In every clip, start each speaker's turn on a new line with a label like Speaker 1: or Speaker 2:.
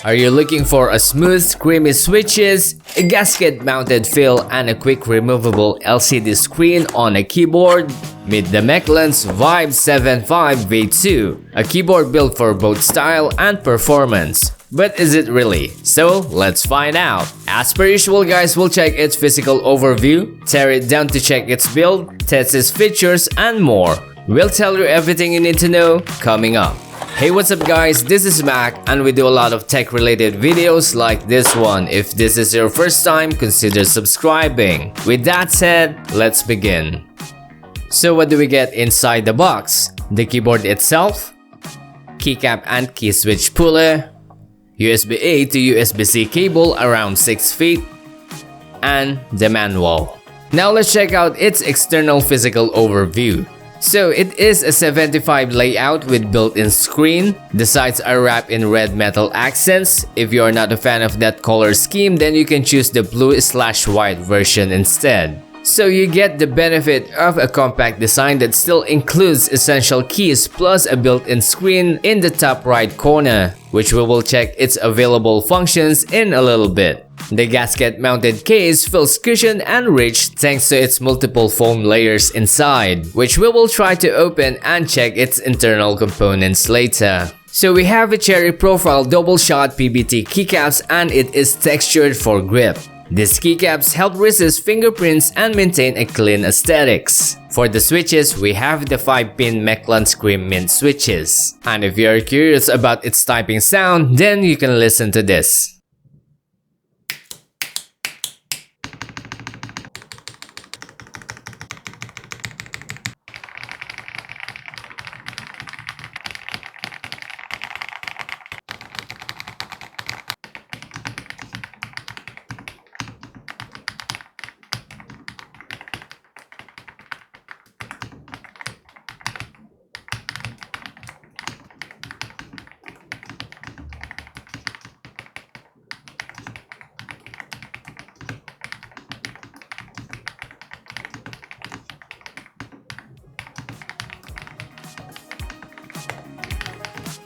Speaker 1: Are you looking for a smooth, creamy switches, a gasket-mounted feel, and a quick removable LCD screen on a keyboard? Meet the Mechlands Vibe75 V2, a keyboard built for both style and performance. But is it really? So let's find out. As per usual guys, we'll check its physical overview, tear it down to check its build, test its features, and more. We'll tell you everything you need to know coming up. Hey, what's up guys, this is Mac and we do a lot of tech related videos like this one. If this is your first time, consider subscribing. With that said, let's begin. So what do we get inside the box? The keyboard itself, keycap and key switch puller, USB-A to USB-C cable around 6 feet, and the manual. Now let's check out its external physical overview. So it is a 75 layout with built-in screen. The sides are wrapped in red metal accents. If you are not a fan of that color scheme, then you can choose the blue/white version instead. So you get the benefit of a compact design that still includes essential keys plus a built-in screen in the top right corner, which we will check its available functions in a little bit. The gasket-mounted case feels cushioned and rich thanks to its multiple foam layers inside, which we will try to open and check its internal components later. So we have a cherry profile double-shot PBT keycaps and it is textured for grip. These keycaps help resist fingerprints and maintain a clean aesthetics. For the switches, we have the 5-pin Mechlands Cream Mint switches. And if you are curious about its typing sound, then you can listen to this.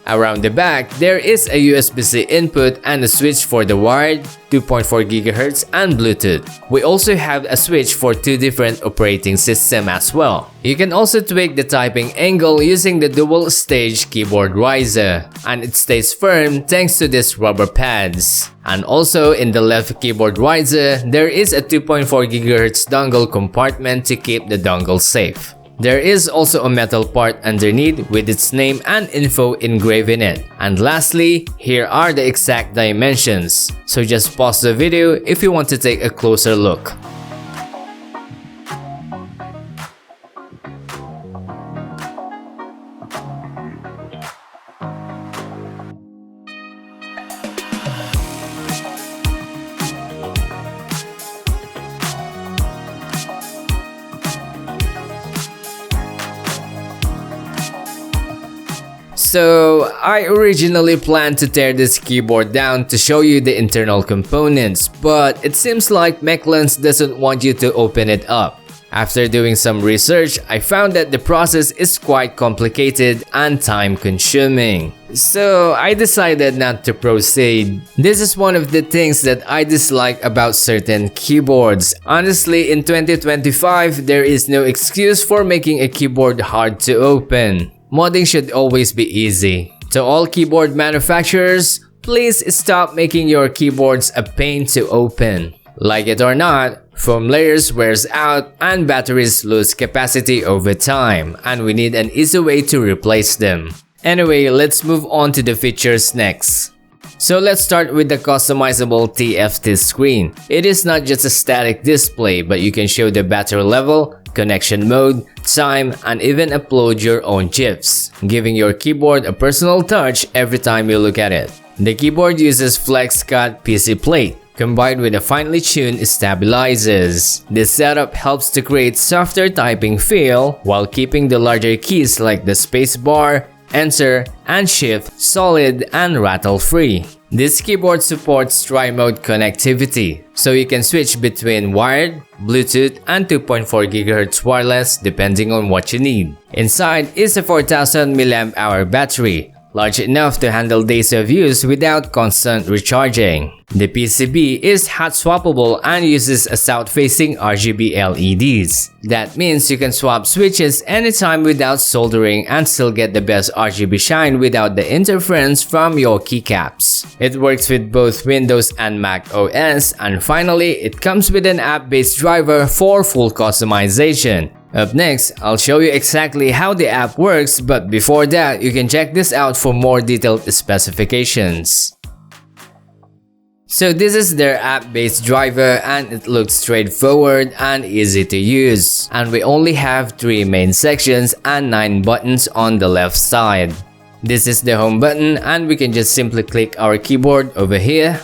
Speaker 1: Around the back, there is a USB-C input and a switch for the wired, 2.4 GHz and Bluetooth. We also have a switch for 2 different operating systems as well. You can also tweak the typing angle using the dual-stage keyboard riser, and it stays firm thanks to these rubber pads. And also in the left keyboard riser, there is a 2.4 GHz dongle compartment to keep the dongle safe. There is also a metal part underneath with its name and info engraved in it. And lastly, here are the exact dimensions. So just pause the video if you want to take a closer look. So I originally planned to tear this keyboard down to show you the internal components, but it seems like Mechlands doesn't want you to open it up. After doing some research, I found that the process is quite complicated and time-consuming. So I decided not to proceed. This is one of the things that I dislike about certain keyboards. Honestly, in 2025, there is no excuse for making a keyboard hard to open. Modding should always be easy. To all keyboard manufacturers, please stop making your keyboards a pain to open. Like it or not, foam layers wears out and batteries lose capacity over time, and we need an easy way to replace them. Anyway, let's move on to the features next. So let's start with the customizable TFT screen. It is not just a static display, but you can show the battery level, connection mode, time, and even upload your own GIFs, giving your keyboard a personal touch every time you look at it. The keyboard uses flex cut PC plate, combined with a finely tuned stabilizers. This setup helps to create softer typing feel while keeping the larger keys like the spacebar, enter, and shift solid and rattle-free. This keyboard supports tri-mode connectivity, so you can switch between wired, Bluetooth, and 2.4 GHz wireless depending on what you need. Inside is a 4000 mAh battery, large enough to handle days of use without constant recharging. The PCB is hot swappable and uses a south-facing RGB LEDs. That means you can swap switches anytime without soldering and still get the best RGB shine without the interference from your keycaps. It works with both Windows and Mac OS, and finally, it comes with an app-based driver for full customization. Up next, I'll show you exactly how the app works, but before that, you can check this out for more detailed specifications. So this is their app-based driver and it looks straightforward and easy to use. And we only have 3 main sections and 9 buttons on the left side. This is the home button and we can just simply click our keyboard over here.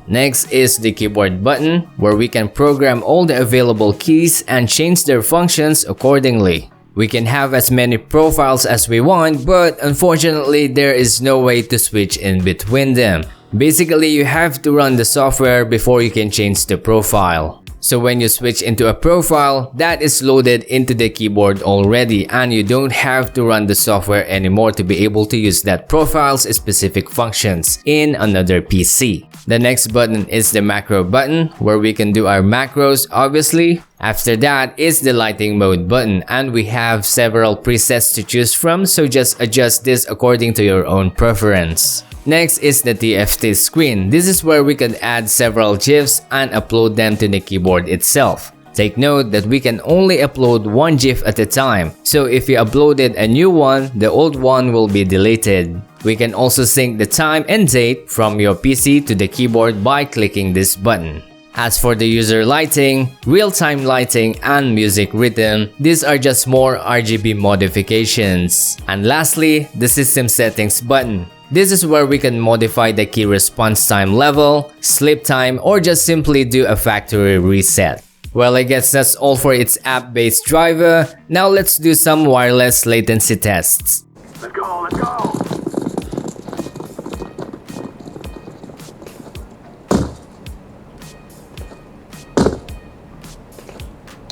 Speaker 1: Next is the keyboard button where we can program all the available keys and change their functions accordingly. We can have as many profiles as we want, but unfortunately there is no way to switch in between them. Basically, you have to run the software before you can change the profile. So when you switch into a profile, that is loaded into the keyboard already and you don't have to run the software anymore to be able to use that profile's specific functions in another PC. The next button is the macro button where we can do our macros obviously. After that is the lighting mode button and we have several presets to choose from, so just adjust this according to your own preference. Next is the TFT screen. This is where we can add several GIFs and upload them to the keyboard itself. Take note that we can only upload 1 GIF at a time, so if you uploaded a new one, the old one will be deleted. We can also sync the time and date from your PC to the keyboard by clicking this button. As for the user lighting, real-time lighting, and music rhythm, these are just more RGB modifications. And lastly, the system settings button. This is where we can modify the key response time level, sleep time, or just simply do a factory reset. Well, I guess that's all for its app-based driver. Now let's do some wireless latency tests.
Speaker 2: Let's go, let's go!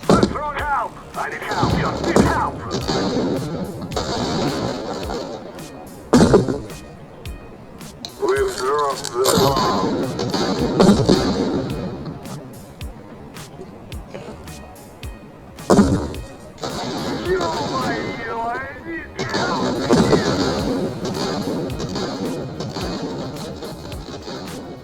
Speaker 2: Let's throw help! I need help, just need help! We've dropped the bomb!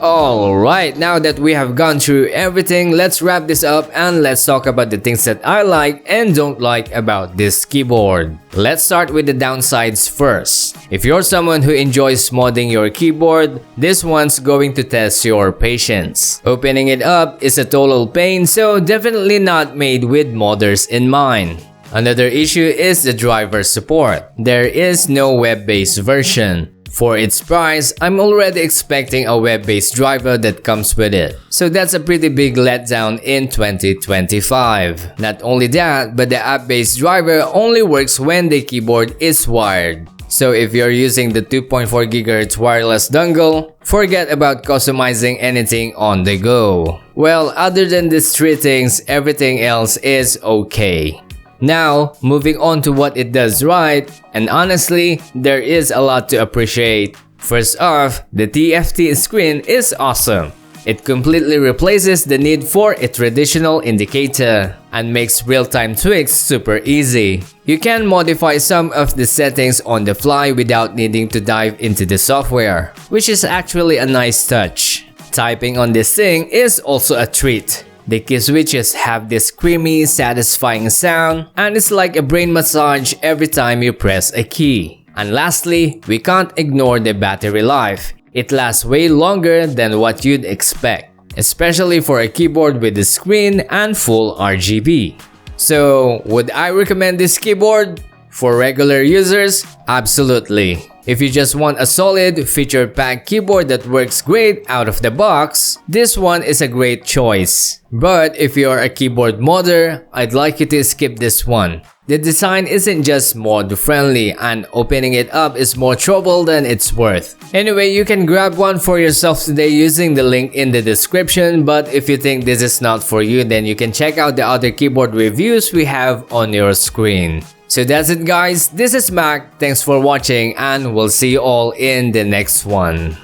Speaker 1: Alright, now that we have gone through everything, let's wrap this up and let's talk about the things that I like and don't like about this keyboard. Let's start with the downsides first. If you're someone who enjoys modding your keyboard, this one's going to test your patience. Opening it up is a total pain, so definitely not made with modders in mind. Another issue is the driver support. There is no web-based version. For its price, I'm already expecting a web-based driver that comes with it. So that's a pretty big letdown in 2025. Not only that, but the app-based driver only works when the keyboard is wired. So if you're using the 2.4 GHz wireless dongle, forget about customizing anything on the go. Well, other than these 3 things, everything else is okay. Now, moving on to what it does right, and honestly, there is a lot to appreciate. First off, the TFT screen is awesome. It completely replaces the need for a traditional indicator and makes real-time tweaks super easy. You can modify some of the settings on the fly without needing to dive into the software, which is actually a nice touch. Typing on this thing is also a treat. The key switches have this creamy, satisfying sound, and it's like a brain massage every time you press a key. And lastly, we can't ignore the battery life. It lasts way longer than what you'd expect, especially for a keyboard with the screen and full RGB. So, would I recommend this keyboard? For regular users, absolutely. If you just want a solid, feature-packed keyboard that works great out of the box, this one is a great choice. But if you're a keyboard modder, I'd like you to skip this one. The design isn't just mod-friendly and opening it up is more trouble than it's worth. Anyway, you can grab one for yourself today using the link in the description, but if you think this is not for you, then you can check out the other keyboard reviews we have on your screen. So that's it guys, this is Mac, thanks for watching and we'll see you all in the next one.